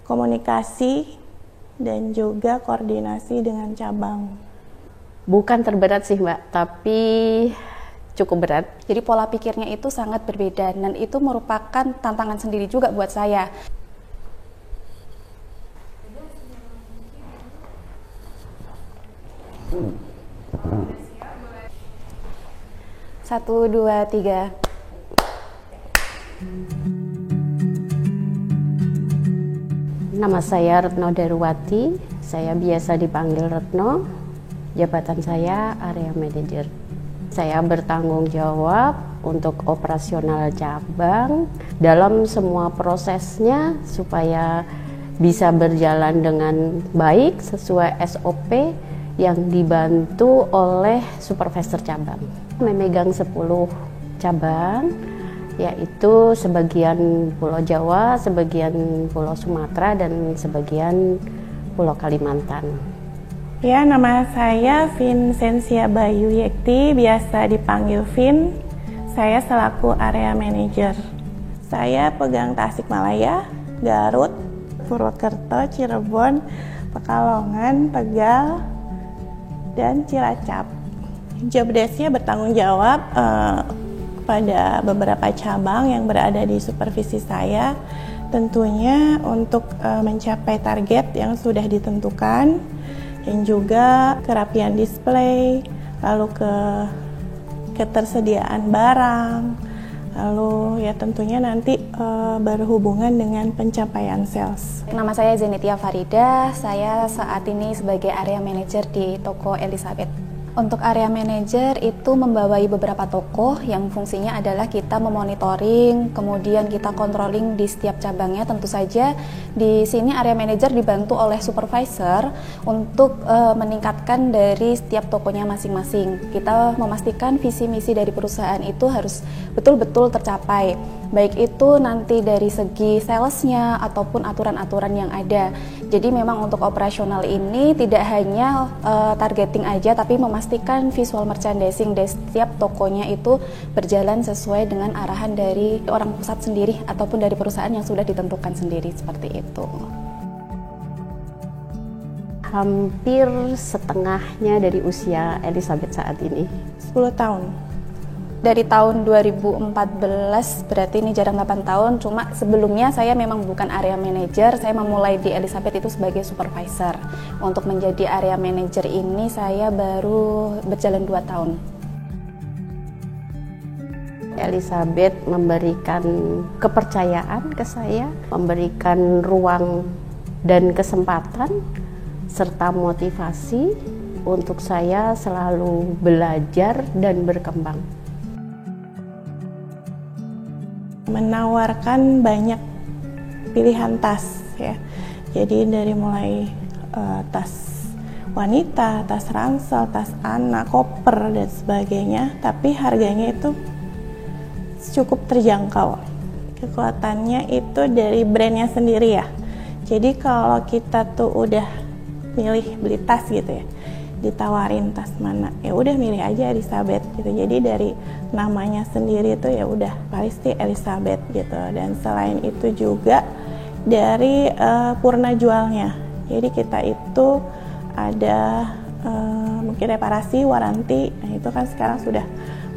komunikasi dan juga koordinasi dengan cabang. Bukan terberat sih Mbak, tapi cukup berat. Jadi pola pikirnya itu sangat berbeda dan itu merupakan tantangan sendiri juga buat saya. Satu, dua, tiga. Nama saya Retno Daruwati, saya biasa dipanggil Retno, jabatan saya Area Manager. Saya bertanggung jawab untuk operasional cabang dalam semua prosesnya supaya bisa berjalan dengan baik sesuai SOP yang dibantu oleh supervisor cabang. Memegang 10 cabang, yaitu sebagian Pulau Jawa, sebagian Pulau Sumatera, dan sebagian Pulau Kalimantan. Ya, nama saya Vincentia Bayu Yekti, biasa dipanggil Vin. Saya selaku Area Manager. Saya pegang Tasikmalaya, Garut, Purwokerto, Cirebon, Pekalongan, Tegal, dan Cilacap. Job desk-nya bertanggung jawab pada beberapa cabang yang berada di supervisi saya, tentunya untuk mencapai target yang sudah ditentukan, dan juga kerapian display, lalu ketersediaan barang, lalu ya tentunya nanti berhubungan dengan pencapaian sales. Nama saya Zenitia Farida, saya saat ini sebagai Area Manager di toko Elizabeth. Untuk area manager itu membawai beberapa toko yang fungsinya adalah kita memonitoring, kemudian kita controlling di setiap cabangnya. Tentu saja di sini area manager dibantu oleh supervisor untuk meningkatkan dari setiap tokonya masing-masing. Kita memastikan visi misi dari perusahaan itu harus betul-betul tercapai, baik itu nanti dari segi salesnya ataupun aturan-aturan yang ada. Jadi memang untuk operasional ini tidak hanya targeting aja, tapi memastikan visual merchandising dari setiap tokonya itu berjalan sesuai dengan arahan dari orang pusat sendiri ataupun dari perusahaan yang sudah ditentukan sendiri, seperti itu. Hampir setengahnya dari usia Elizabeth saat ini. 10 tahun. Dari tahun 2014, berarti ini jarang 8 tahun, cuma sebelumnya saya memang bukan area manager, saya memulai di Elizabeth itu sebagai supervisor. Untuk menjadi area manager ini saya baru berjalan 2 tahun. Elizabeth memberikan kepercayaan ke saya, memberikan ruang dan kesempatan, serta motivasi untuk saya selalu belajar dan berkembang. Menawarkan banyak pilihan tas ya, jadi dari mulai tas wanita, tas ransel, tas anak, koper dan sebagainya, tapi harganya itu cukup terjangkau. Kekuatannya itu dari brandnya sendiri ya, jadi kalau kita tuh udah milih beli tas gitu ya, ditawarin tas mana, ya udah milih aja Elizabeth gitu. Jadi dari namanya sendiri itu ya udah pasti Elizabeth gitu. Dan selain itu juga dari purna jualnya. Jadi kita itu ada mungkin reparasi, waranti. Nah itu kan sekarang sudah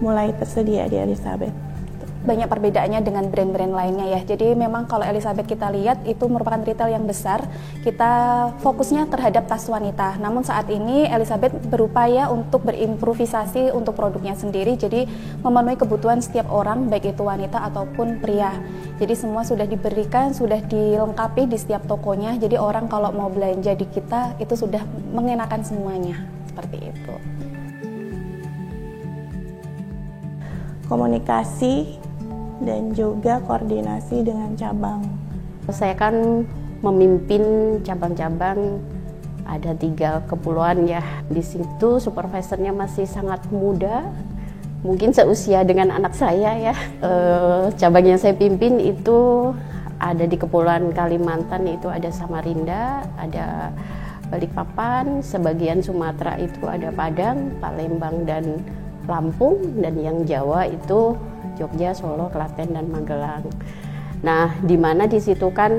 mulai tersedia di Elizabeth. Banyak perbedaannya dengan brand-brand lainnya ya. Jadi memang kalau Elizabeth kita lihat itu merupakan retail yang besar. Kita fokusnya terhadap tas wanita. Namun saat ini Elizabeth berupaya untuk berimprovisasi untuk produknya sendiri. Jadi memenuhi kebutuhan setiap orang, baik itu wanita ataupun pria. Jadi semua sudah diberikan, sudah dilengkapi di setiap tokonya. Jadi orang kalau mau belanja di kita itu sudah mengenakan semuanya. Seperti itu. Komunikasi dan juga koordinasi dengan cabang. Saya kan memimpin cabang-cabang, ada 3 kepulauan ya. Di situ supervisornya masih sangat muda, mungkin seusia dengan anak saya ya. Cabang yang saya pimpin itu ada di Kepulauan Kalimantan, itu ada Samarinda, ada Balikpapan, sebagian Sumatera itu ada Padang, Palembang, dan Lampung, dan yang Jawa itu Jogja, Solo, Klaten, dan Magelang. Nah, di mana di situ kan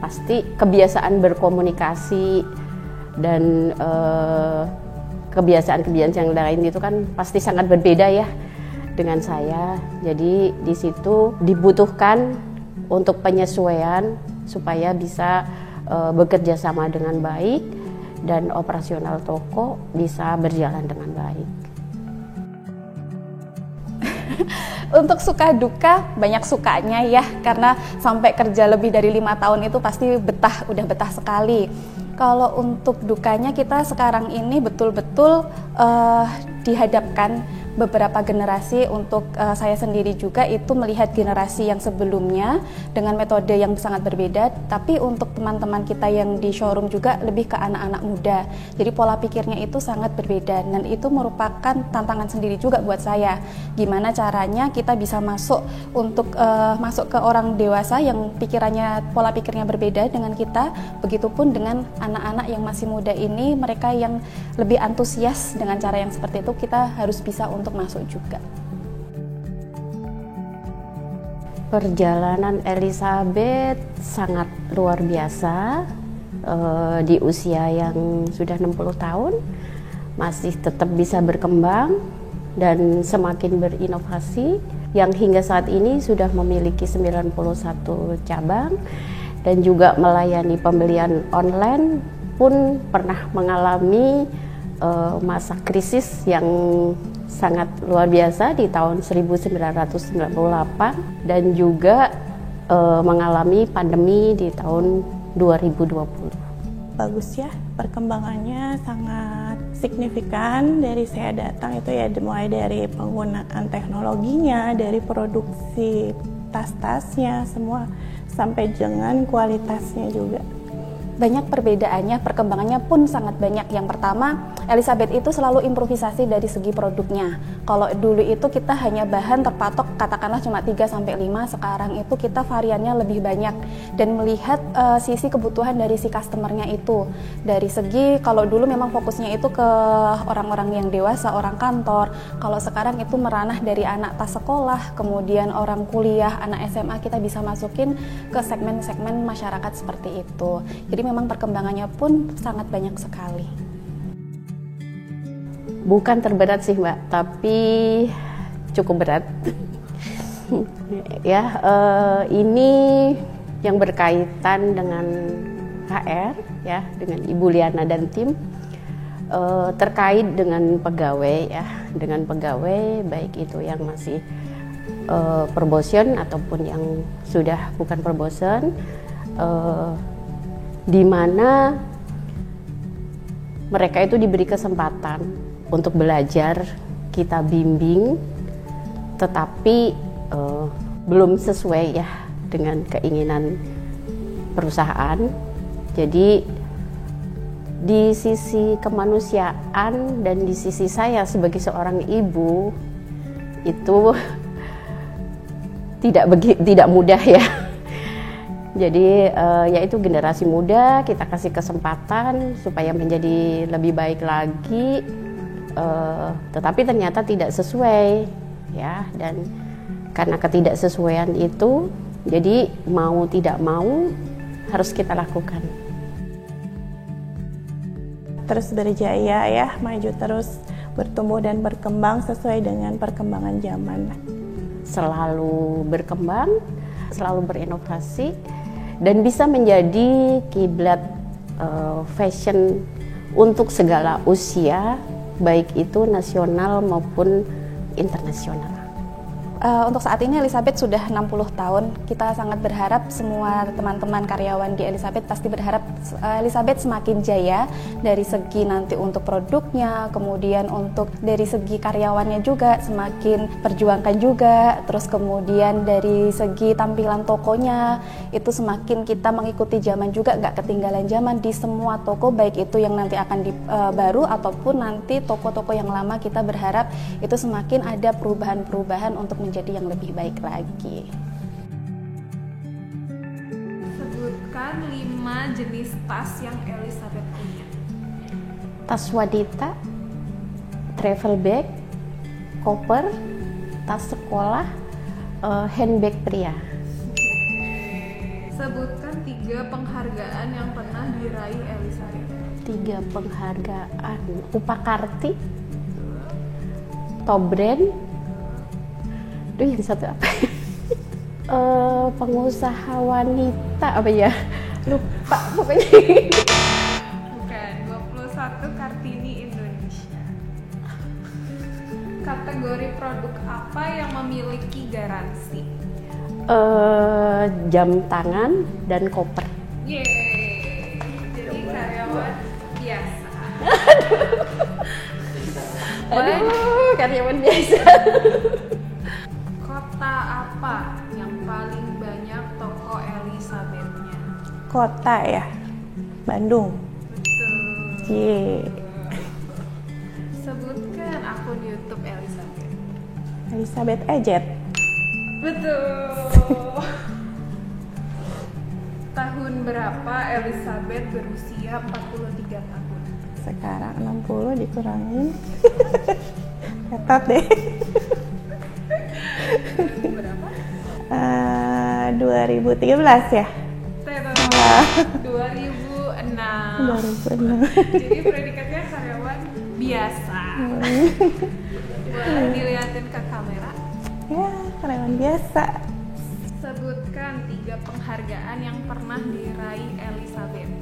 pasti kebiasaan berkomunikasi dan kebiasaan-kebiasaan yang lain itu kan pasti sangat berbeda ya dengan saya. Jadi di situ dibutuhkan untuk penyesuaian supaya bisa bekerja sama dengan baik dan operasional toko bisa berjalan dengan baik. Untuk suka duka banyak sukanya ya, karena sampai kerja lebih dari 5 tahun itu pasti udah betah sekali. Kalau untuk dukanya, kita sekarang ini betul-betul dihadapkan beberapa generasi. Untuk saya sendiri juga itu melihat generasi yang sebelumnya dengan metode yang sangat berbeda, tapi untuk teman-teman kita yang di showroom juga lebih ke anak-anak muda. Jadi pola pikirnya itu sangat berbeda, dan itu merupakan tantangan sendiri juga buat saya. Gimana caranya kita bisa masuk ke orang dewasa yang pola pikirnya berbeda dengan kita, begitupun dengan anak-anak yang masih muda ini, mereka yang lebih antusias dengan cara yang seperti itu, kita harus bisa untuk masuk juga. Perjalanan Elizabeth sangat luar biasa. Di usia yang sudah 60 tahun masih tetap bisa berkembang dan semakin berinovasi, yang hingga saat ini sudah memiliki 91 cabang dan juga melayani pembelian online, pun pernah mengalami masa krisis yang sangat luar biasa di tahun 1998 dan juga mengalami pandemi di tahun 2020. Bagus ya, perkembangannya sangat signifikan. Dari saya datang itu ya mulai dari penggunaan teknologinya, dari produksi tas-tasnya semua, sampai dengan kualitasnya juga. Banyak perbedaannya, perkembangannya pun sangat banyak. Yang pertama, Elizabeth itu selalu improvisasi dari segi produknya. Kalau dulu itu kita hanya bahan terpatok katakanlah cuma 3-5, sekarang itu kita variannya lebih banyak dan melihat sisi kebutuhan dari si customernya itu. Dari segi, kalau dulu memang fokusnya itu ke orang-orang yang dewasa, orang kantor. Kalau sekarang itu meranah dari anak tas sekolah, kemudian orang kuliah, anak SMA, kita bisa masukin ke segmen-segmen masyarakat seperti itu. Jadi memang perkembangannya pun sangat banyak sekali. Bukan terberat sih Mbak, tapi cukup berat. Ya, ini yang berkaitan dengan HR ya, dengan Ibu Liana dan tim, terkait dengan pegawai ya, dengan pegawai baik itu yang masih probation ataupun yang sudah bukan probation, di mana mereka itu diberi kesempatan untuk belajar, kita bimbing, tetapi belum sesuai ya dengan keinginan perusahaan. Jadi di sisi kemanusiaan dan di sisi saya sebagai seorang ibu itu tidak mudah ya. Jadi yaitu generasi muda kita kasih kesempatan supaya menjadi lebih baik lagi, tetapi ternyata tidak sesuai ya, dan karena ketidaksesuaian itu jadi mau tidak mau harus kita lakukan. Terus berjaya ya, maju terus, bertumbuh dan berkembang sesuai dengan perkembangan zaman. Selalu berkembang, selalu berinovasi, dan bisa menjadi kiblat fashion untuk segala usia, baik itu nasional maupun internasional. Untuk saat ini Elizabeth sudah 60 tahun. Kita sangat berharap semua teman-teman karyawan di Elizabeth pasti berharap Elizabeth semakin jaya dari segi nanti untuk produknya, kemudian untuk dari segi karyawannya juga semakin perjuangkan juga, terus kemudian dari segi tampilan tokonya itu semakin kita mengikuti zaman juga, nggak ketinggalan zaman di semua toko, baik itu yang nanti akan baru ataupun nanti toko-toko yang lama. Kita berharap itu semakin ada perubahan-perubahan untuk menjadi yang lebih baik lagi. Sebutkan 5 jenis tas yang Elizabeth punya. Tas wanita, travel bag, koper, tas sekolah, handbag pria. Sebutkan 3 3 penghargaan yang pernah diraih Elizabeth. 3 penghargaan. Upakarti, Tobren. Duh, yang satu apa? Pengusaha wanita apa ya? Lupa pokoknya. Bukan, 21 Kartini Indonesia. Kategori produk apa yang memiliki garansi? Jam tangan dan koper. Yeay, jadi karyawan biasa. Aduh, karyawan biasa. Kota apa yang paling banyak toko Elizabeth-nya? Kota ya, Bandung. Betul. Ye, Sebutkan akun YouTube Elizabeth. Elizabeth Ejet. Betul. Tahun berapa Elizabeth berusia 43 tahun? Sekarang 60 dikurangin. Ketat deh. Berapa? 2013 ya? 2006. 2006. Jadi predikatnya karyawan biasa. Boleh dilihatin ke kamera. Ya, karyawan biasa. Sebutkan 3 penghargaan yang pernah diraih Elizabeth.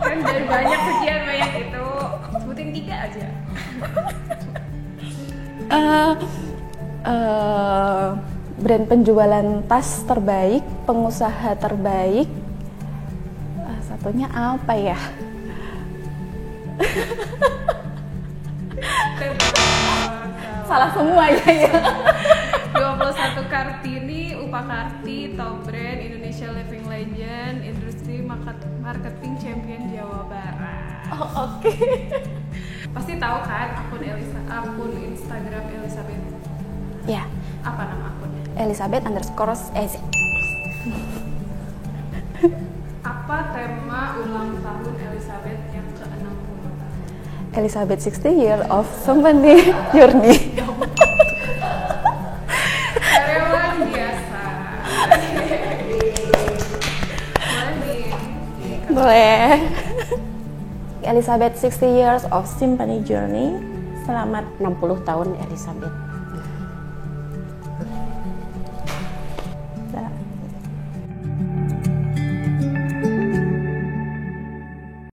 Kan dari banyak sekian banyak itu, sebutin 3 aja. Brand penjualan tas terbaik, pengusaha terbaik, satunya apa ya? Salah semua ya. 21 Kartini, Upakarti, Tobren, Indonesia Living Legend, Industri Marketing Champion Jawa Barat. Oh, oke. Pasti tahu kan akun Instagram Elizabeth? Ya, Apa nama akunnya? Elizabeth_EZ. Apa tema ulang tahun Elizabeth yang ke-60? Elizabeth 60 year of company journey. Karyawan biasa. Boleh Boleh. Elizabeth 60 years of Symphony Journey. Selamat 60 tahun Elizabeth.